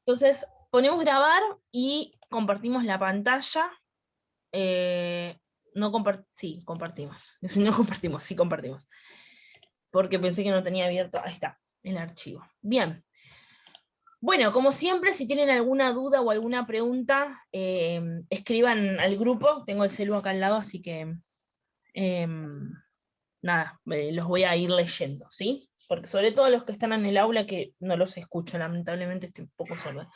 Entonces, ponemos grabar y compartimos la pantalla. No sí, compartimos. Si no compartimos, sí compartimos. Porque pensé que no tenía abierto. Ahí está, el archivo. Bien. Bueno, como siempre, si tienen alguna duda o alguna pregunta, escriban al grupo. Tengo el celu acá al lado, así que nada, los voy a ir leyendo, ¿sí? Porque sobre todo los que están en el aula, que no los escucho, lamentablemente estoy un poco sorda.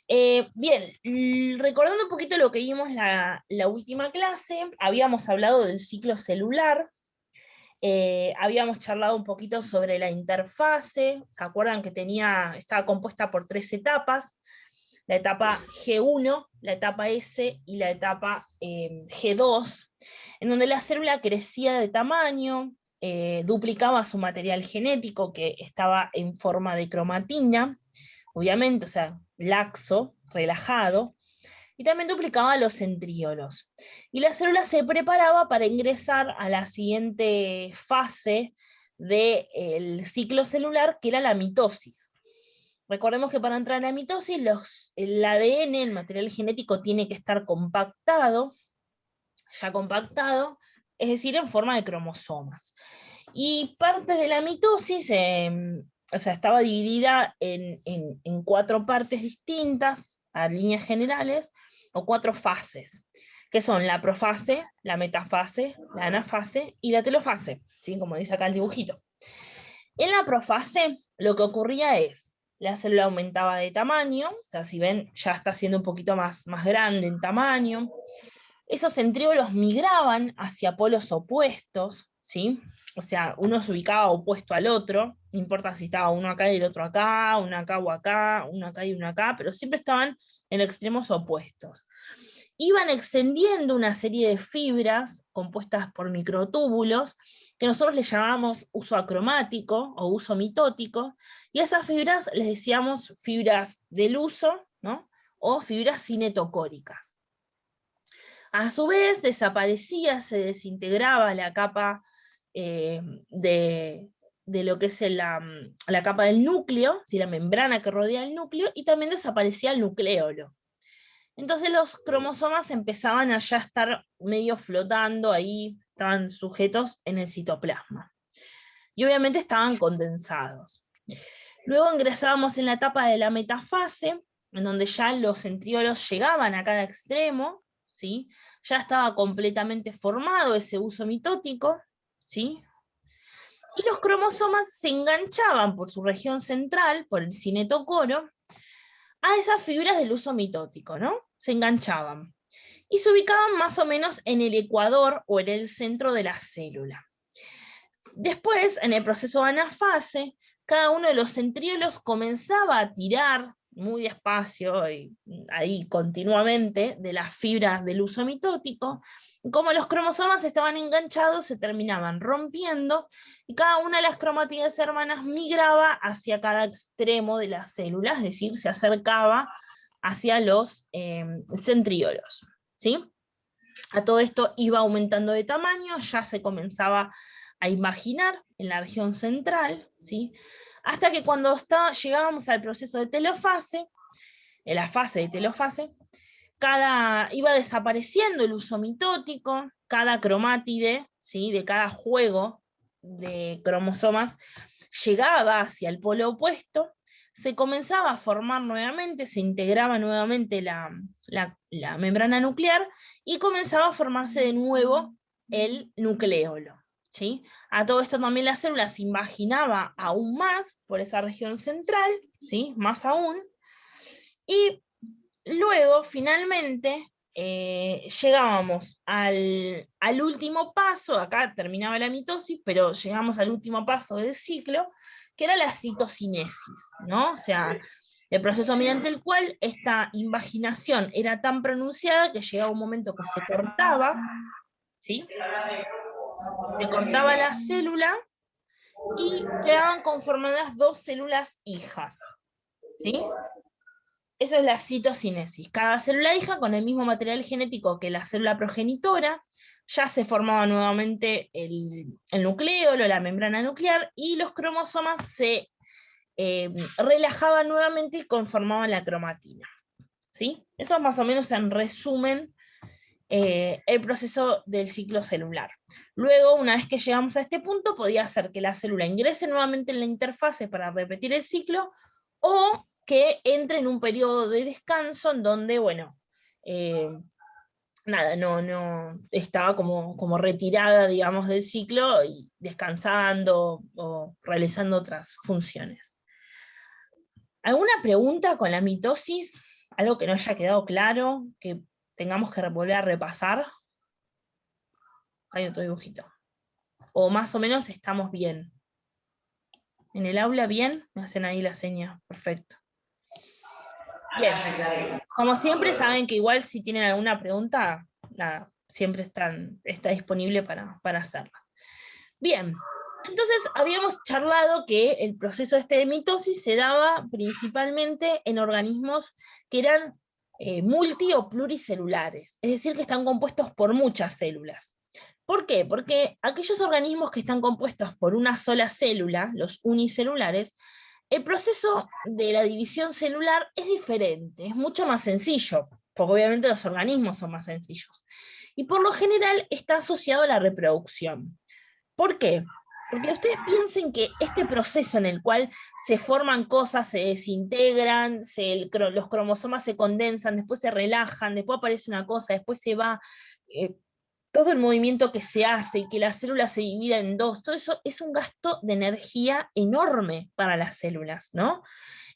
Bien, recordando un poquito lo que vimos la última clase, habíamos hablado del ciclo celular, habíamos charlado un poquito sobre la interfase. ¿Se acuerdan que estaba compuesta por 3 etapas? La etapa G1, la etapa S y la etapa G2, en donde la célula crecía de tamaño, duplicaba su material genético, que estaba en forma de cromatina, obviamente, o sea, laxo, relajado, y también duplicaba los centríolos. Y la célula se preparaba para ingresar a la siguiente fase del ciclo celular, que era la mitosis. Recordemos que para entrar a la mitosis, el ADN, el material genético, tiene que estar compactado, ya compactado, es decir, en forma de cromosomas. Y parte de la mitosis, o sea, estaba dividida en 4 partes distintas, a líneas generales, o 4 fases, que son la profase, la metafase, la anafase y la telofase, ¿sí? Como dice acá el dibujito. En la profase, lo que ocurría es, la célula aumentaba de tamaño, o sea, si ven, ya está siendo un poquito más grande en tamaño. Esos centríolos migraban hacia polos opuestos, ¿sí? O sea, uno se ubicaba opuesto al otro, no importa si estaba uno acá y el otro acá, uno acá o acá, uno acá y uno acá, pero siempre estaban en extremos opuestos. Iban extendiendo una serie de fibras compuestas por microtúbulos, que nosotros le llamábamos uso acromático o uso mitótico, y a esas fibras les decíamos fibras del uso, ¿no? O fibras cinetocóricas. A su vez, desaparecía, se desintegraba la capa de lo que es la capa del núcleo, la membrana que rodea el núcleo, y también desaparecía el nucleolo. Entonces los cromosomas empezaban a ya estar medio flotando ahí, estaban sujetos en el citoplasma. Y obviamente estaban condensados. Luego ingresábamos en la etapa de la metafase, en donde ya los centriolos llegaban a cada extremo, ¿sí? Ya estaba completamente formado ese uso mitótico, ¿sí? Y los cromosomas se enganchaban por su región central, por el cinetocoro, a esas fibras del uso mitótico, ¿no? Se enganchaban. Y se ubicaban más o menos en el ecuador o en el centro de la célula. Después, en el proceso de anafase, cada uno de los centriolos comenzaba a tirar muy despacio y ahí continuamente de las fibras del uso mitótico. Como los cromosomas estaban enganchados, se terminaban rompiendo y cada una de las cromátides hermanas migraba hacia cada extremo de la célula, es decir, se acercaba hacia los centriolos, ¿sí? A todo esto iba aumentando de tamaño, ya se comenzaba a imaginar en la región central, ¿sí? Hasta que cuando llegábamos al proceso de telofase, en la fase de telofase, iba desapareciendo el uso mitótico, cada cromátide, ¿sí? De cada juego de cromosomas llegaba hacia el polo opuesto, se comenzaba a formar nuevamente, se integraba nuevamente la membrana nuclear y comenzaba a formarse de nuevo el nucleolo. ¿Sí? A todo esto también la célula se imaginaba aún más por esa región central, ¿sí? Más aún, y luego finalmente llegábamos al último paso, acá terminaba la mitosis, pero llegamos al último paso del ciclo, que era la citocinesis, ¿no? O sea, el proceso mediante el cual esta invaginación era tan pronunciada que llegaba un momento que se cortaba, ¿sí? Se cortaba la célula y quedaban conformadas 2 células hijas, ¿sí? Eso es la citocinesis. Cada célula hija con el mismo material genético que la célula progenitora, ya se formaba nuevamente el nucleolo, la membrana nuclear, y los cromosomas se relajaban nuevamente y conformaban la cromatina. ¿Sí? Eso es más o menos en resumen el proceso del ciclo celular. Luego, una vez que llegamos a este punto, podía ser que la célula ingrese nuevamente en la interfase para repetir el ciclo, o que entre en un periodo de descanso en donde, bueno, nada, no estaba como retirada, digamos, del ciclo y descansando o realizando otras funciones. ¿Alguna pregunta con la mitosis? ¿Algo que no haya quedado claro, que tengamos que volver a repasar? Hay otro dibujito. O más o menos estamos bien. ¿En el aula bien? Me hacen ahí la seña. Perfecto. Bien. Como siempre, saben que igual si tienen alguna pregunta, nada, siempre está disponible para hacerla. Bien. Entonces, habíamos charlado que el proceso de mitosis se daba principalmente en organismos que eran multi o pluricelulares, es decir, que están compuestos por muchas células. ¿Por qué? Porque aquellos organismos que están compuestos por una sola célula, los unicelulares, el proceso de la división celular es diferente, es mucho más sencillo, porque obviamente los organismos son más sencillos. Y por lo general está asociado a la reproducción. ¿Por qué? Porque ustedes piensen que este proceso en el cual se forman cosas, se desintegran, los cromosomas se condensan, después se relajan, después aparece una cosa, después se va, todo el movimiento que se hace y que la célula se divida en dos, todo eso es un gasto de energía enorme para las células, ¿no?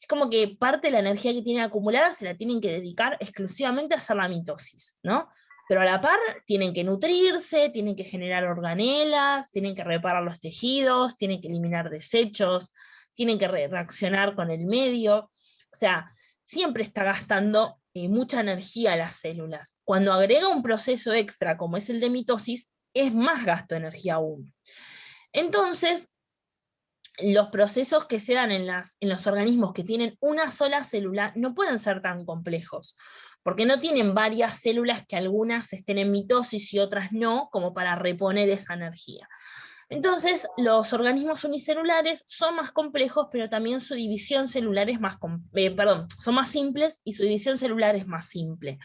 Es como que parte de la energía que tienen acumulada se la tienen que dedicar exclusivamente a hacer la mitosis, ¿no? Pero a la par tienen que nutrirse, tienen que generar organelas, tienen que reparar los tejidos, tienen que eliminar desechos, tienen que reaccionar con el medio. O sea, siempre está gastando mucha energía a las células. Cuando agrega un proceso extra, como es el de mitosis, es más gasto de energía aún. Entonces, los procesos que se dan en los organismos que tienen una sola célula no pueden ser tan complejos, porque no tienen varias células que algunas estén en mitosis y otras no, como para reponer esa energía. Entonces, los organismos unicelulares son más complejos, pero también su división celular es más, son más simples y su división celular es más simple.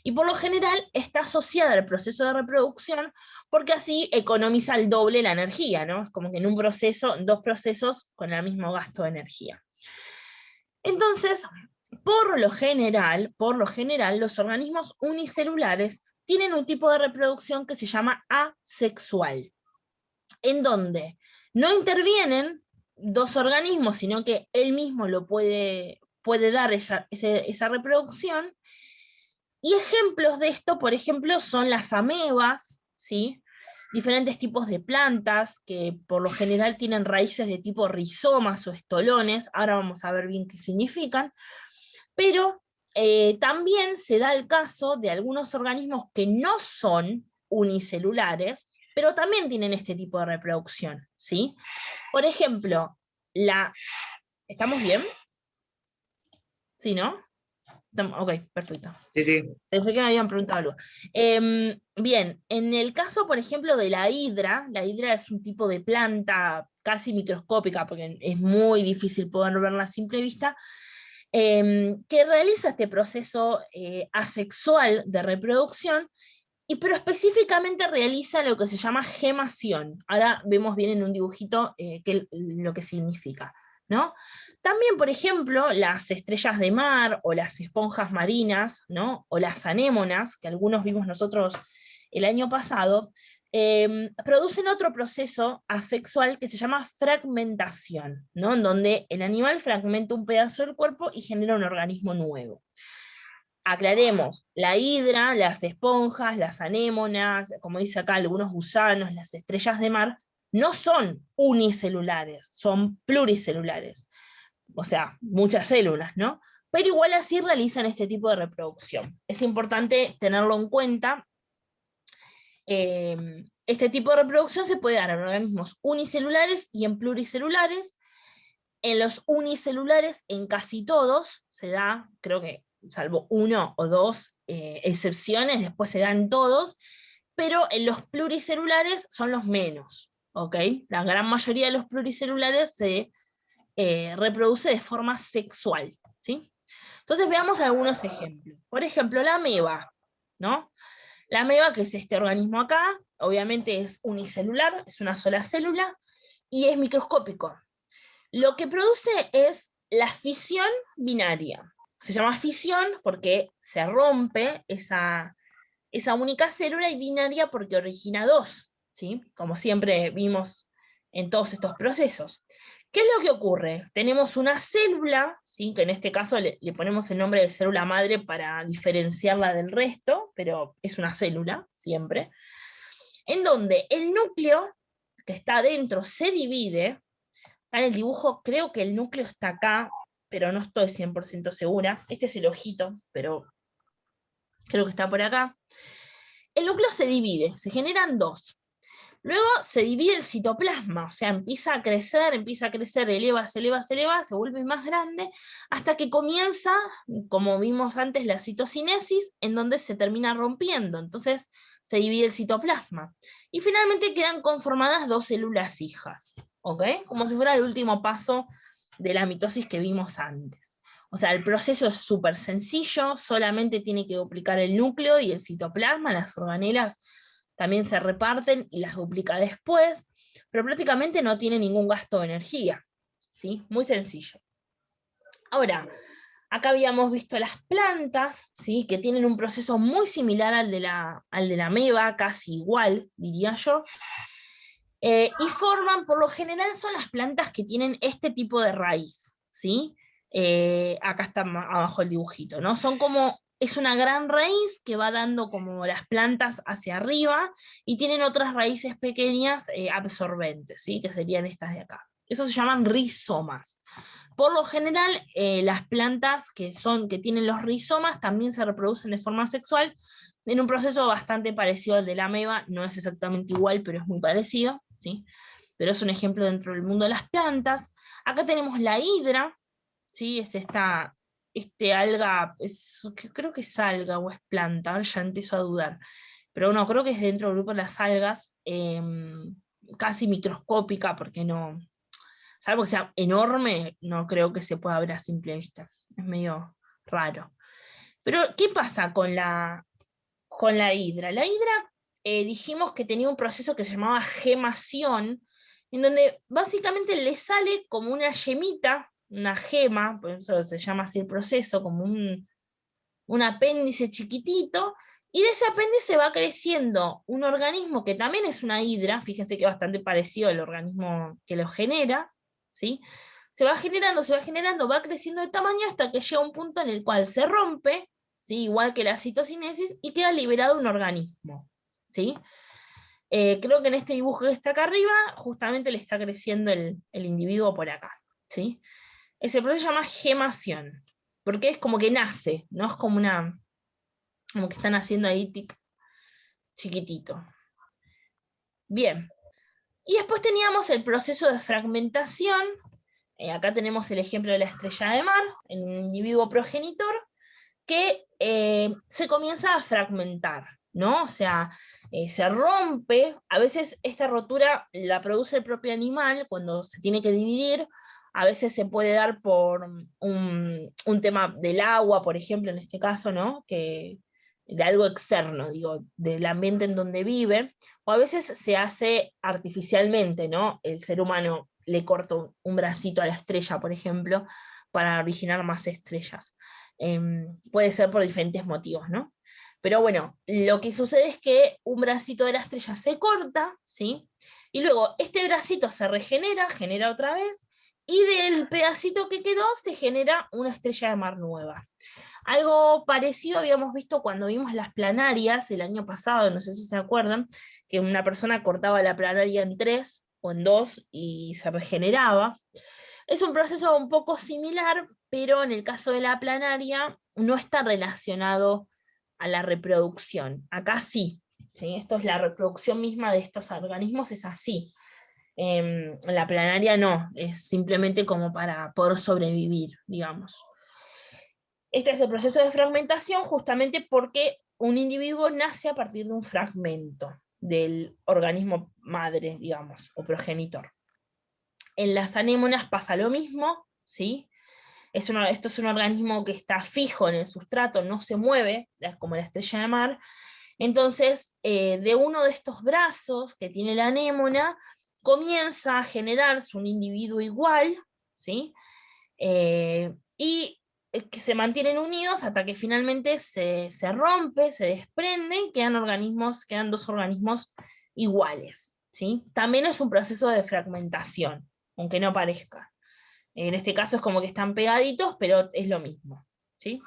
Y por lo general está asociada al proceso de reproducción, porque así economiza el doble la energía, ¿no? Es como que en un proceso, en dos procesos con el mismo gasto de energía. Entonces, por lo general, los organismos unicelulares tienen un tipo de reproducción que se llama asexual, en donde no intervienen dos organismos, sino que él mismo lo puede dar esa reproducción. Y ejemplos de esto, por ejemplo, son las amebas, ¿sí? Diferentes tipos de plantas que por lo general tienen raíces de tipo rizomas o estolones, ahora vamos a ver bien qué significan, pero también se da el caso de algunos organismos que no son unicelulares, pero también tienen este tipo de reproducción, ¿sí? Por ejemplo, ¿estamos bien? ¿Sí, no? Ok, perfecto. Sí, sí. Pensé que me habían preguntado algo. Bien, en el caso, por ejemplo, de la hidra es un tipo de planta casi microscópica, porque es muy difícil poder verla a simple vista, que realiza este proceso asexual de reproducción, pero específicamente realiza lo que se llama gemación. Ahora vemos bien en un dibujito lo que significa, ¿no? También, por ejemplo, las estrellas de mar o las esponjas marinas, ¿no? O las anémonas, que algunos vimos nosotros el año pasado, producen otro proceso asexual que se llama fragmentación, ¿no? En donde el animal fragmenta un pedazo del cuerpo y genera un organismo nuevo. Aclaremos, la hidra, las esponjas, las anémonas, como dice acá, algunos gusanos, las estrellas de mar, no son unicelulares, son pluricelulares. O sea, muchas células, ¿no? Pero igual así realizan este tipo de reproducción. Es importante tenerlo en cuenta. Este tipo de reproducción se puede dar en organismos unicelulares y en pluricelulares. En los unicelulares, en casi todos, se da, creo que salvo uno o dos excepciones, después se dan todos, pero en los pluricelulares son los menos, ¿ok? La gran mayoría de los pluricelulares se reproduce de forma sexual, ¿sí? Entonces veamos algunos ejemplos. Por ejemplo, la ameba, ¿no? La ameba, que es este organismo acá, obviamente es unicelular, es una sola célula, y es microscópico. Lo que produce es la fisión binaria. Se llama fisión porque se rompe esa única célula, y binaria porque origina dos, ¿sí? Como siempre vimos en todos estos procesos. ¿Qué es lo que ocurre? Tenemos una célula, ¿sí? Que en este caso le ponemos el nombre de célula madre para diferenciarla del resto, pero es una célula, siempre, en donde el núcleo que está adentro se divide. Acá en el dibujo creo que el núcleo está acá, pero no estoy 100% segura. Este es el ojito, pero creo que está por acá. El núcleo se divide, se generan dos. Luego se divide el citoplasma, o sea, empieza a crecer, eleva, se eleva, se eleva, se vuelve más grande, hasta que comienza, como vimos antes, la citocinesis, en donde se termina rompiendo. Entonces se divide el citoplasma. Y finalmente quedan conformadas dos células hijas, ¿ok? Como si fuera el último paso de la mitosis que vimos antes. O sea, el proceso es súper sencillo, solamente tiene que duplicar el núcleo y el citoplasma, las organelas también se reparten y las duplica después, pero prácticamente no tiene ningún gasto de energía, ¿sí? Muy sencillo. Ahora, acá habíamos visto las plantas, ¿sí? Que tienen un proceso muy similar al de la ameba, casi igual, diría yo, y forman, por lo general, son las plantas que tienen este tipo de raíz, ¿sí? Acá está abajo el dibujito, ¿no? Son como, es una gran raíz que va dando como las plantas hacia arriba, y tienen otras raíces pequeñas absorbentes, ¿sí? Que serían estas de acá. Eso se llaman rizomas. Por lo general, las plantas que tienen los rizomas también se reproducen de forma sexual, en un proceso bastante parecido al de la ameba. No es exactamente igual, pero es muy parecido, ¿sí? Pero es un ejemplo dentro del mundo de las plantas. Acá tenemos la hidra, ¿sí? Es este alga, creo que es alga o es planta, ya empiezo a dudar, pero no, creo que es dentro del grupo de las algas, casi microscópica, porque no, salvo que sea enorme, no creo que se pueda ver a simple vista, es medio raro. Pero, ¿qué pasa con la hidra? La hidra, dijimos que tenía un proceso que se llamaba gemación, en donde básicamente le sale como una yemita, una gema, por eso se llama así el proceso, como un apéndice chiquitito, y de ese apéndice va creciendo un organismo que también es una hidra. Fíjense que es bastante parecido al organismo que lo genera, ¿sí? Se va generando, va creciendo de tamaño hasta que llega un punto en el cual se rompe, ¿sí? Igual que la citocinesis, y queda liberado un organismo, ¿sí? Creo que en este dibujo que está acá arriba, justamente le está creciendo el individuo por acá, ¿sí? Ese proceso se llama gemación, porque es como que nace, no es como que están haciendo ahí chiquitito. Bien, y después teníamos el proceso de fragmentación. Acá tenemos el ejemplo de la estrella de mar, en un individuo progenitor, que se comienza a fragmentar, ¿no? O sea, se rompe. A veces esta rotura la produce el propio animal cuando se tiene que dividir. A veces se puede dar por un tema del agua, por ejemplo, en este caso, ¿no? De algo externo, digo, del ambiente en donde vive, o a veces se hace artificialmente, ¿no? El ser humano le corta un bracito a la estrella, por ejemplo, para originar más estrellas. Puede ser por diferentes motivos, ¿no? Pero bueno, lo que sucede es que un bracito de la estrella se corta, ¿sí? Y luego este bracito se regenera, genera otra vez, y del pedacito que quedó se genera una estrella de mar nueva. Algo parecido habíamos visto cuando vimos las planarias el año pasado, no sé si se acuerdan, que una persona cortaba la planaria en 3 o en 2 y se regeneraba. Es un proceso un poco similar, pero en el caso de la planaria no está relacionado a la reproducción. Acá sí, ¿sí? Esto es la reproducción misma de estos organismos, es así. La planaria no, es simplemente como para poder sobrevivir, digamos. Este es el proceso de fragmentación, justamente porque un individuo nace a partir de un fragmento del organismo madre, digamos, o progenitor. En las anémonas pasa lo mismo, ¿sí? Esto es un organismo que está fijo en el sustrato, no se mueve, como la estrella de mar. Entonces, de uno de estos brazos que tiene la anémona, comienza a generarse un individuo igual, ¿sí? Y que se mantienen unidos hasta que finalmente se rompe, se desprenden, quedan dos organismos iguales, ¿sí? También es un proceso de fragmentación, aunque no parezca. En este caso es como que están pegaditos, pero es lo mismo, ¿sí?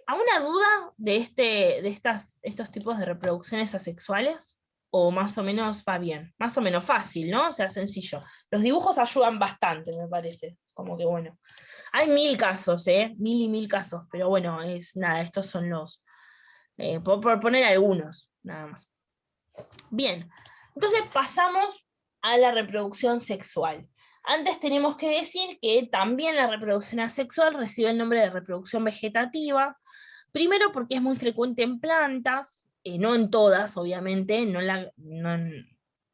¿Alguna duda de estos tipos de reproducciones asexuales? ¿O más o menos va bien? Más o menos fácil, ¿no? O sea, sencillo. Los dibujos ayudan bastante, me parece. Como que bueno. Hay 1000 casos, ¿eh? 1000 y 1000 casos, pero bueno, nada, estos son los... por poner algunos, nada más. Bien, entonces pasamos a la reproducción sexual. Antes tenemos que decir que también la reproducción asexual recibe el nombre de reproducción vegetativa, primero porque es muy frecuente en plantas, no en todas, obviamente, no en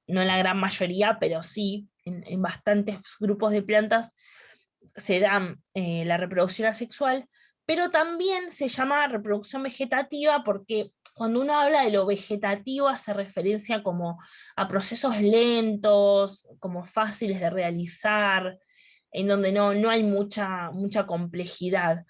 la gran mayoría, pero sí, en bastantes grupos de plantas se da la reproducción asexual, pero también se llama reproducción vegetativa porque cuando uno habla de lo vegetativo hace referencia como a procesos lentos, como fáciles de realizar, en donde no hay mucha complejidad.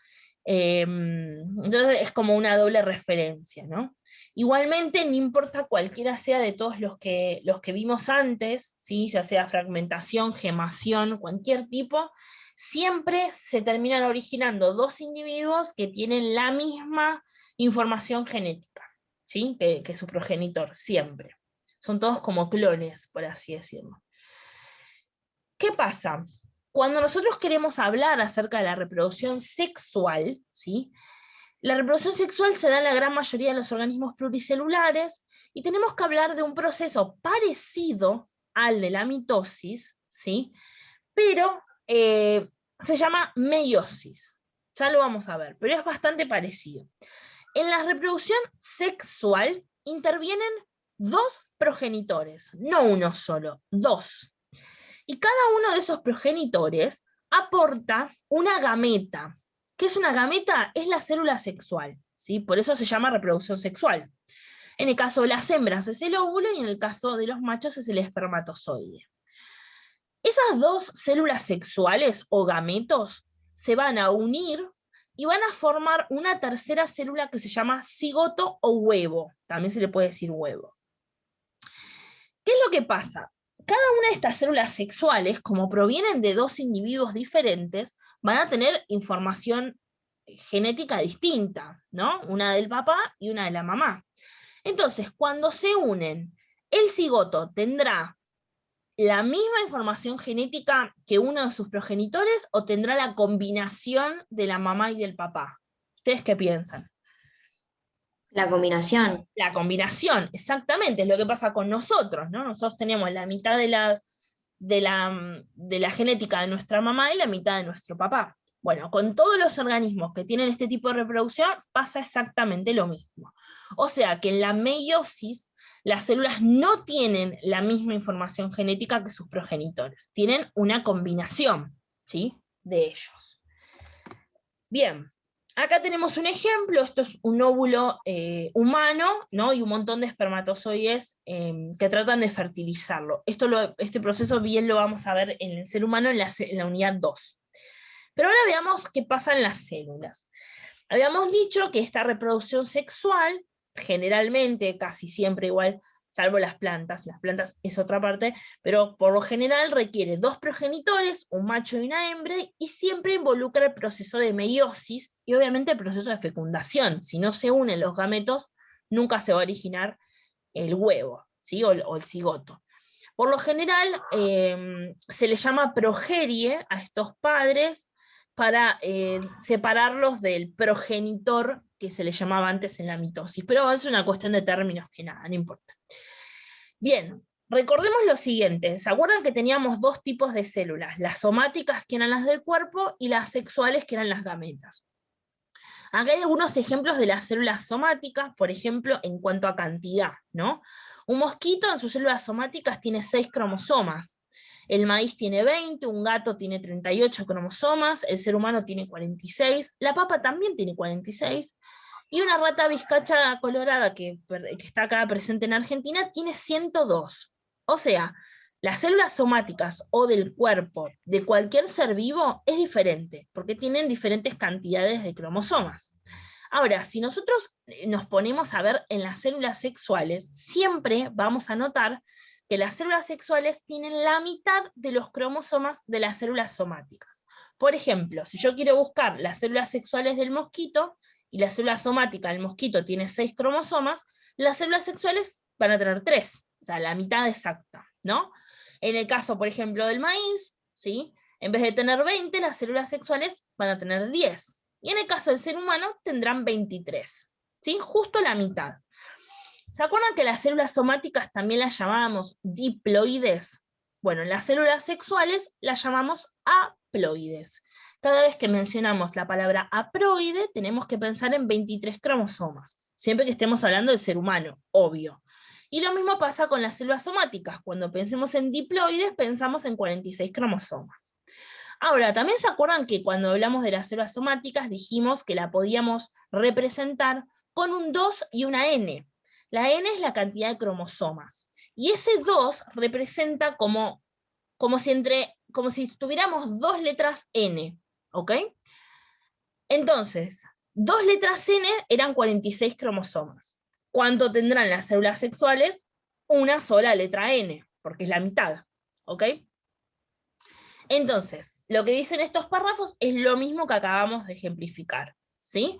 Entonces es como una doble referencia, ¿no? Igualmente, no importa cualquiera sea de todos los que vimos antes, ¿sí? Ya sea fragmentación, gemación, cualquier tipo, siempre se terminan originando dos individuos que tienen la misma información genética, ¿sí? Que su progenitor, siempre. Son todos como clones, por así decirlo. ¿Qué pasa? Cuando nosotros queremos hablar acerca de la reproducción sexual, ¿sí? La reproducción sexual se da en la gran mayoría de los organismos pluricelulares y tenemos que hablar de un proceso parecido al de la mitosis, ¿sí? Pero se llama meiosis. Ya lo vamos a ver, pero es bastante parecido. En la reproducción sexual intervienen dos progenitores, no uno solo, dos. Y cada uno de esos progenitores aporta una gameta. ¿Qué es una gameta? Es la célula sexual, ¿sí? Por eso se llama reproducción sexual. En el caso de las hembras es el óvulo y en el caso de los machos es el espermatozoide. Esas dos células sexuales o gametos se van a unir y van a formar una tercera célula que se llama cigoto o huevo. También se le puede decir huevo. ¿Qué es lo que pasa? Cada una de estas células sexuales, como provienen de dos individuos diferentes, van a tener información genética distinta, ¿no? Una del papá y una de la mamá. Entonces, cuando se unen, el cigoto tendrá la misma información genética que uno de sus progenitores o tendrá la combinación de la mamá y del papá. ¿Ustedes qué piensan? La combinación. La combinación, exactamente, es lo que pasa con nosotros, ¿no? Nosotros tenemos la mitad de la genética de nuestra mamá y la mitad de nuestro papá. Bueno, con todos los organismos que tienen este tipo de reproducción pasa exactamente lo mismo. O sea que en la meiosis las células no tienen la misma información genética que sus progenitores, tienen una combinación, ¿sí? De ellos. Bien, acá tenemos un ejemplo, esto es un óvulo humano, ¿no? Y un montón de espermatozoides que tratan de fertilizarlo. Este proceso bien lo vamos a ver en el ser humano en la unidad 2. Pero ahora veamos qué pasa en las células. Habíamos dicho que esta reproducción sexual, generalmente, casi siempre igual, salvo las plantas es otra parte, pero por lo general requiere dos progenitores, un macho y una hembra, y siempre involucra el proceso de meiosis y obviamente el proceso de fecundación. Si no se unen los gametos, nunca se va a originar el huevo, ¿sí? o el cigoto. Por lo general, se le llama progerie a estos padres para separarlos del progenitor que se le llamaba antes en la mitosis. Pero es una cuestión de términos que nada, no importa. Bien, recordemos lo siguiente. ¿Se acuerdan que teníamos dos tipos de células? Las somáticas, que eran las del cuerpo, y las sexuales, que eran las gametas. Acá hay algunos ejemplos de las células somáticas, por ejemplo, en cuanto a cantidad, ¿no? Un mosquito en sus células somáticas tiene 6 cromosomas. El maíz tiene 20, un gato tiene 38 cromosomas, el ser humano tiene 46, la papa también tiene 46, y una rata vizcacha colorada que está acá presente en Argentina tiene 102. O sea, las células somáticas o del cuerpo de cualquier ser vivo es diferente, porque tienen diferentes cantidades de cromosomas. Ahora, si nosotros nos ponemos a ver en las células sexuales, siempre vamos a notar que las células sexuales tienen la mitad de los cromosomas de las células somáticas. Por ejemplo, si yo quiero buscar las células sexuales del mosquito, y la célula somática del mosquito tiene 6 cromosomas, las células sexuales van a tener 3, o sea, la mitad exacta, ¿no? En el caso, por ejemplo, del maíz, ¿sí? En vez de tener 20, las células sexuales van a tener 10. Y en el caso del ser humano tendrán 23, ¿sí? Justo la mitad. ¿Se acuerdan que las células somáticas también las llamábamos diploides? Bueno, en las células sexuales las llamamos haploides. Cada vez que mencionamos la palabra haploide, tenemos que pensar en 23 cromosomas, siempre que estemos hablando del ser humano, obvio. Y lo mismo pasa con las células somáticas. Cuando pensemos en diploides, pensamos en 46 cromosomas. Ahora, también se acuerdan que cuando hablamos de las células somáticas dijimos que la podíamos representar con un 2 y una N. La N es la cantidad de cromosomas. Y ese 2 representa como si tuviéramos 2 letras N. ¿Ok? Entonces, 2 letras N eran 46 cromosomas. ¿Cuánto tendrán las células sexuales? Una sola letra N, porque es la mitad. ¿Ok? Entonces, lo que dicen estos párrafos es lo mismo que acabamos de ejemplificar, ¿sí?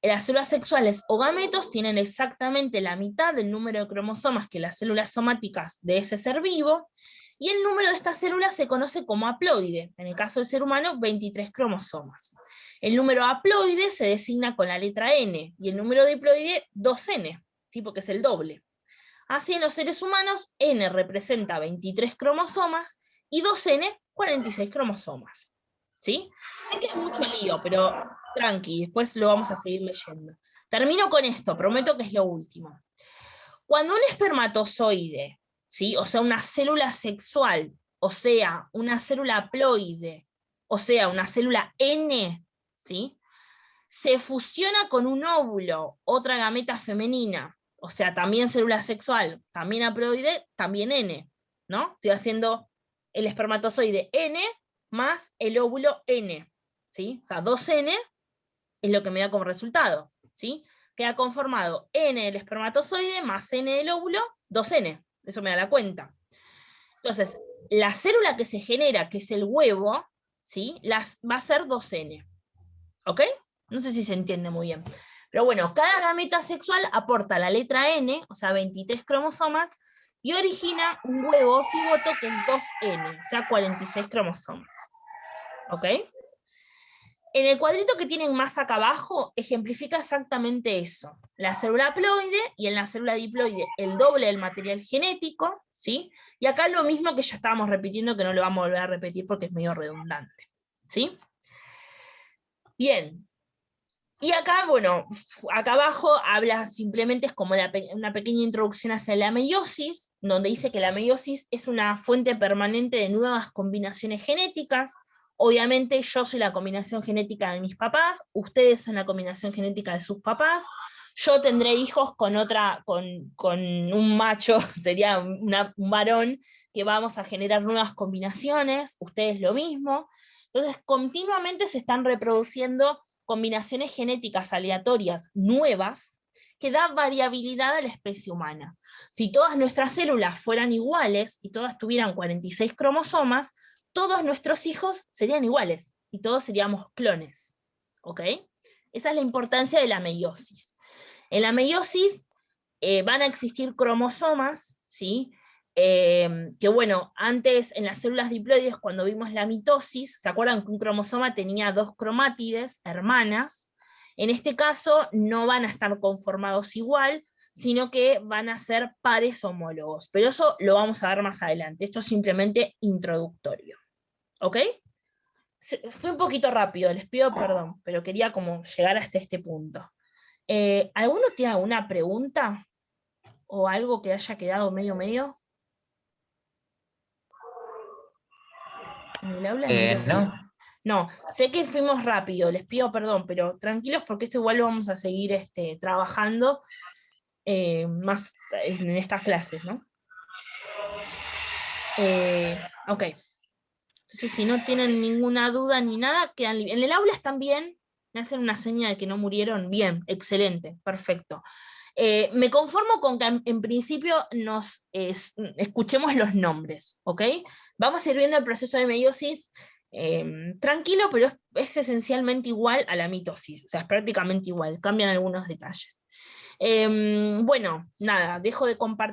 Las células sexuales o gametos tienen exactamente la mitad del número de cromosomas que las células somáticas de ese ser vivo, y el número de estas células se conoce como haploide, en el caso del ser humano, 23 cromosomas. El número haploide se designa con la letra N, y el número diploide 2N, ¿sí? Porque es el doble. Así en los seres humanos, N representa 23 cromosomas, y 2N, 46 cromosomas. ¿Sí? Sé que es mucho lío, pero tranqui, después lo vamos a seguir leyendo. Termino con esto, prometo que es lo último. Cuando un espermatozoide, ¿sí? O sea, una célula sexual, o sea, una célula haploide, o sea, una célula N, ¿sí? Se fusiona con un óvulo, otra gameta femenina, o sea, también célula sexual, también haploide, también N, ¿no? Estoy haciendo el espermatozoide N más el óvulo N, ¿sí? O sea, 2N es lo que me da como resultado, ¿sí? Queda conformado N del espermatozoide más N del óvulo, 2N, eso me da la cuenta. Entonces, la célula que se genera, que es el huevo, ¿sí? Va a ser 2N, ¿ok? No sé si se entiende muy bien. Pero bueno, cada gameta sexual aporta la letra N, o sea, 23 cromosomas, y origina un huevo cigoto que es 2N, o sea, 46 cromosomas. ¿Ok? En el cuadrito que tienen más acá abajo, ejemplifica exactamente eso. La célula haploide y en la célula diploide el doble del material genético, ¿sí? Y acá lo mismo que ya estábamos repitiendo, que no lo vamos a volver a repetir porque es medio redundante, ¿sí? Bien. Y acá, bueno, acá abajo habla simplemente, es como una pequeña introducción hacia la meiosis, donde dice que la meiosis es una fuente permanente de nuevas combinaciones genéticas. Obviamente yo soy la combinación genética de mis papás, ustedes son la combinación genética de sus papás, yo tendré hijos con un macho, sería un varón, que vamos a generar nuevas combinaciones, ustedes lo mismo. Entonces continuamente se están reproduciendo combinaciones genéticas aleatorias nuevas que da variabilidad a la especie humana. Si todas nuestras células fueran iguales y todas tuvieran 46 cromosomas, todos nuestros hijos serían iguales y todos seríamos clones. ¿Ok? Esa es la importancia de la meiosis. En la meiosis van a existir cromosomas, ¿sí? Que bueno, antes en las células diploides, cuando vimos la mitosis, ¿se acuerdan que un cromosoma tenía 2 cromátides hermanas? En este caso no van a estar conformados igual, sino que van a ser pares homólogos. Pero eso lo vamos a ver más adelante. Esto es simplemente introductorio. ¿Ok? Fue un poquito rápido, les pido perdón, pero quería como llegar hasta este punto. ¿Alguno tiene alguna pregunta? ¿O algo que haya quedado medio? En el aula de meiosis. No. No, sé que fuimos rápido, les pido perdón, pero tranquilos porque esto igual lo vamos a seguir trabajando más en estas clases, ¿no? Ok. Entonces, si no tienen ninguna duda ni nada, quedan libres. En el aula están bien, me hacen una seña de que no murieron, bien, excelente, perfecto. Me conformo con que en principio nos escuchemos los nombres, ¿ok? Vamos a ir viendo el proceso de meiosis tranquilo, pero es esencialmente igual a la mitosis, o sea, es prácticamente igual, cambian algunos detalles. Bueno, nada, dejo de compartir.